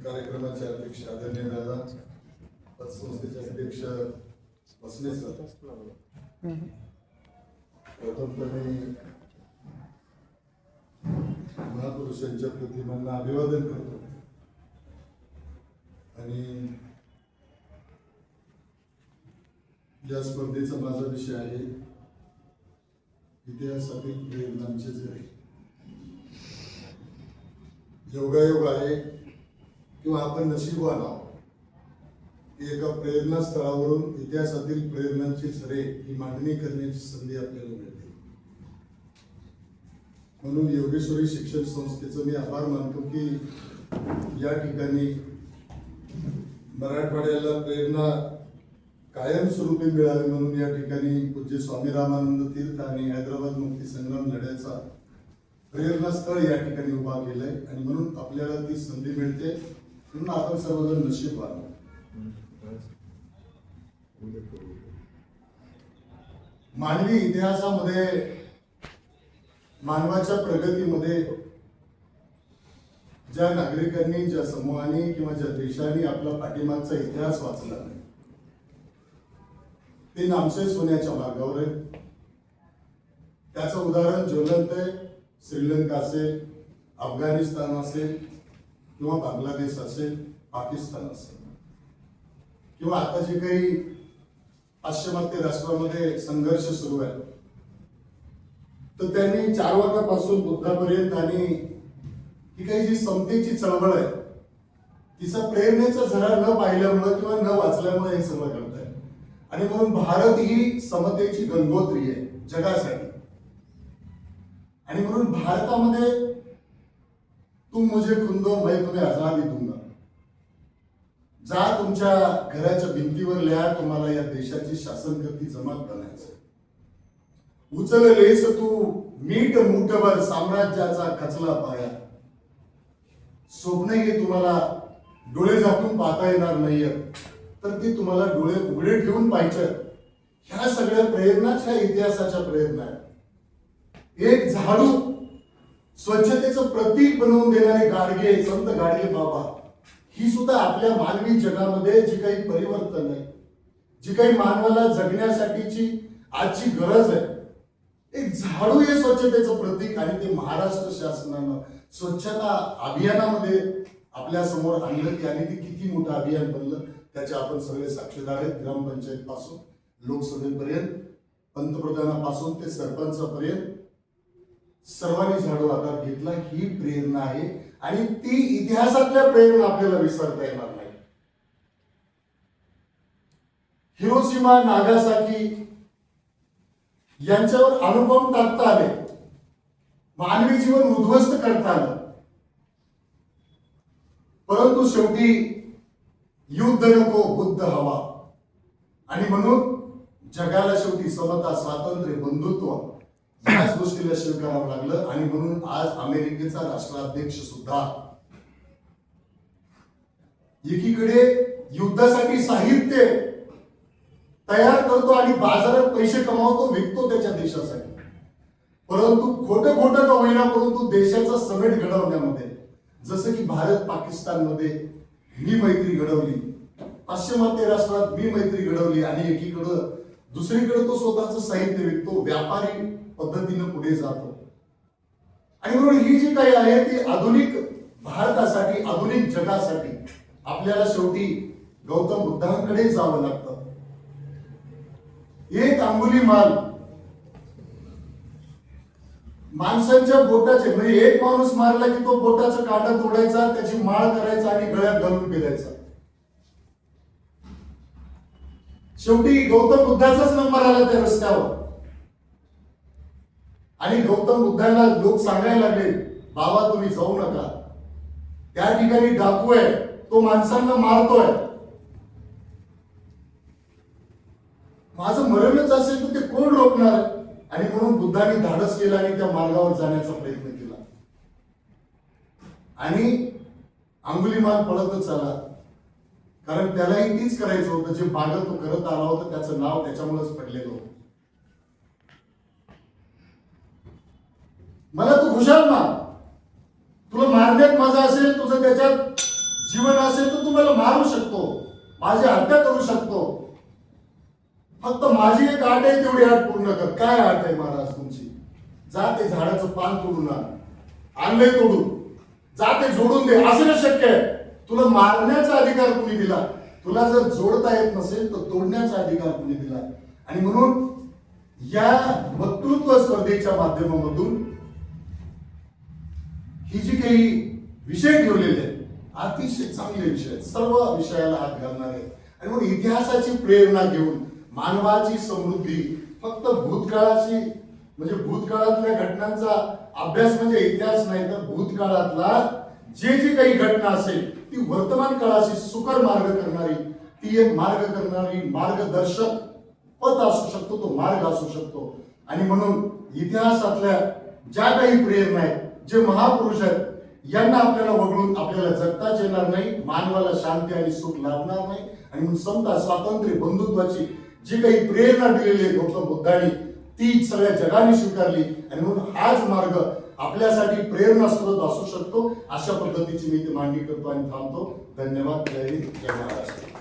कार्यक्रमाचे अध्यक्ष आदरणीय दादा, पतसंस्थेचे अध्यक्ष बसले सर, प्रथमपणे महापुरुषांच्या प्रतिमांना अभिवादन करतो आणि या स्पर्धेचा माझा विषय आहे इतिहासातील प्रेरणांचे झरे. योगायोग आहे किंवा आपण नशीबवान आहोत की एका प्रेरणास्थळावरून इतिहासातील प्रेरणांची झरे ही मांडणी करण्याची संधी आपल्याला मिळते. म्हणून योगेश्वरी शिक्षण संस्थेचं मी आभार मानतो की या ठिकाणी मराठवाड्याला प्रेरणा कायमस्वरूपी मिळावी म्हणून या ठिकाणी पूज्य स्वामी रामानंद तीर्थ आणि हैदराबाद मुक्ती संग्राम लढ्याचा प्रेरणास्थळ या ठिकाणी उभा केलंय आणि म्हणून आपल्याला ती संधी मिळते. म्हणून आपण सर्वजण नशीबवान आहोत. मानवी इतिहासामध्ये मानवाच्या प्रगतीमध्ये ज्या नागरिकांनी, ज्या समूहांनी किंवा ज्या देशांनी आपला पाठीमागचा इतिहास वाचला नाही ते नामशेष होण्याच्या मार्गावर आहे. त्याचं उदाहरण ज्वलंत आहे. श्रीलंका असेल, अफगाणिस्तान असेल किंवा बांगलादेश असेल, पाकिस्तान असेल किंवा आता जे काही पाश्चिमात्य राष्ट्रामध्ये संघर्ष सुरू आहे तर त्यांनी चारवाकापासून बुद्धापर्यंत आणि ही काही जी समतेची चळवळ आहे तिचा प्रेरणेचा झरा न पाहिल्यामुळे किंवा न वाचल्यामुळे हे सगळं घडत आहे. आणि म्हणून भारत ही समतेची गंगोत्री आहे जगासाठी. आणि म्हणून भारतामध्ये तुम मुझे खुंदो मैं तुम्हें आजादी दूंगा, जा तुमच्या घराच्या भिंतीवर लिहा, तुम्हाला या देशाची शासनकर्ती जमात बनायचं. उचललेस तू मीठ मुठभर साम्राज्याचा खचला पाया, स्वप्न हे तुम्हाला डोळे झाकून पाहता येणार नाहीये तर ती तुम्हाला डोळे उघडे ठेवून पाहिजे. ह्या सगळ्या प्रेरणाच्या इतिहासाच्या प्रेरणा आहेत. एक झाडू स्वच्छतेचं प्रतीक बनवून देणारे गाडगे, संत गाडगे बाबा, ही सुद्धा आपल्या मानवी जगामध्ये जी काही परिवर्तन आहे, जी काही मानवाला जगण्यासाठीची आजची गरज आहे, एक झाडू हे स्वच्छतेचं प्रतीक आणि ते महाराष्ट्र शासनानं स्वच्छता अभियानामध्ये आपल्या समोर आणलं की आणि ते किती मोठं अभियान बनलं त्याचे आपण सगळे साक्षीदार आहेत. ग्रामपंचायत पासून लोकसभेपर्यंत, पंतप्रधानापासून ते सरपंचापर्यंत सर्वांनी झाडू आकार घेतला. ही प्रेरणा आहे आणि ती इतिहासातल्या प्रेरणा आपल्याला विसरता येणार नाही. हिरोशिमा, नागासाकी यांच्यावर अणुबॉम्ब टाकता आले, मानवी जीवन उद्ध्वस्त करता आलं, परंतु शेवटी युद्ध नको बुद्ध हवा. आणि म्हणून जगाला शेवटी समता, स्वातंत्र्य, बंधुत्व याच गोष्टीला स्वीकारावं लागलं. आणि म्हणून आज अमेरिकेचा राष्ट्राध्यक्ष सुद्धा एकीकडे युद्धासाठी साहित्य तयार करतो आणि बाजारात पैसे कमावतो, विकतो त्याच्या देशासाठी, परंतु खोटं का होईना परंतु देशाचा समेट घडवण्यामध्ये, जसं की भारत पाकिस्तानमध्ये मी मैत्री घडवली, पाश्चिमात्य राष्ट्रात मी मैत्री घडवली आणि एकीकडं दुसरीकडे तो स्वतःचं साहित्य विकतो, व्यापारी पद्धतीनं पुढे जातो. आणि म्हणून ही जी काही आहे ती आधुनिक भारतासाठी, आधुनिक जगासाठी आपल्याला शेवटी गौतम बुद्धांकडे जावं लागतं. एक अंगुलीमाल माणसांच्या बोटाचे, म्हणजे एक माणूस मारला की तो बोटाचं कांडा तोडायचा, त्याची माळ करायचा आणि गळ्यात घालून फिरायचा. शेवटी गौतम बुद्धाचाच नंबर आला त्या रस्त्यावर आणि गौतम बुद्धांना लोक सांगायला लागले, बाबा तुम्ही जाऊ नका, त्या ठिकाणी डाकू आहे, तो माणसांना मारतोय, माझं मरणच असेल तर ते कोण रोखणार. आणि म्हणून बुद्धांनी धाडस केला आणि त्या मार्गावर जाण्याचा प्रयत्न केला आणि अंगुलीमाल पळतच आला, कारण त्यालाही तीच करायचं होतं जे मागं तो करत आला होता, त्याचं नाव त्याच्यामुळेच पडलेलं होतं. मला तू खुशाल ना, तुला मारण्यात मजा असेल, तुझं त्याच्यात जीवन असेल तर तुम्हाला मारू शकतो, माझी हत्या करू शकतो. फक्त माझी एक आट आहे, तेवढी आट पूर्ण कर. काय आट आहे महाराज तुमची? जा ते झाडाचं पान तोडून आणलंय तोडून, जा ते जोडून दे. असं नाही शक्य आहे. तुला मारण्याचा अधिकार कुणी दिला? तुला जर जोडता येत नसेल तर तोडण्याचा अधिकार कुणी दिला? आणि म्हणून या वक्तृत्व स्पर्धेच्या माध्यमामधून ही जी काही विषय ठेवलेले आहेत, अतिशय चांगले विषय आहेत, सर्व विषयाला हात घालणार आहेत. आणि म्हणून इतिहासाची प्रेरणा घेऊन मानवाची समृद्धी फक्त भूतकाळाची म्हणजे भूतकाळातल्या घटनांचा अभ्यास म्हणजे इतिहास नाही, तर भूतकाळातला जे जे काही घटना असेल ती वर्तमान काळाशी सुकर मार्ग करणारी, ती एक मार्ग करणारी मार्गदर्शक पथ असू शकतो, तो मार्ग असू शकतो. आणि म्हणून इतिहासातल्या ज्या काही प्रेरणा आहेत, जे महापुरुष आहेत, यांना आपल्याला वगळून आपल्याला जगताच येणार नाही, मानवाला शांती आणि सुख लाभणार नाही. आणि म्हणून समता, स्वातंत्र्य, बंधुत्वाची जी काही प्रेरणा दिलेली आहे गौतम बुद्धांनी, ती सगळ्या जगाने स्वीकारली. आणि म्हणून हाच मार्ग आपल्यासाठी प्रेरणा स्रोत असू शकतो. अशा पद्धतीची मी ती मांडणी करतो आणि थांबतो. धन्यवाद. जय हिंद, जय महाराष्ट्र.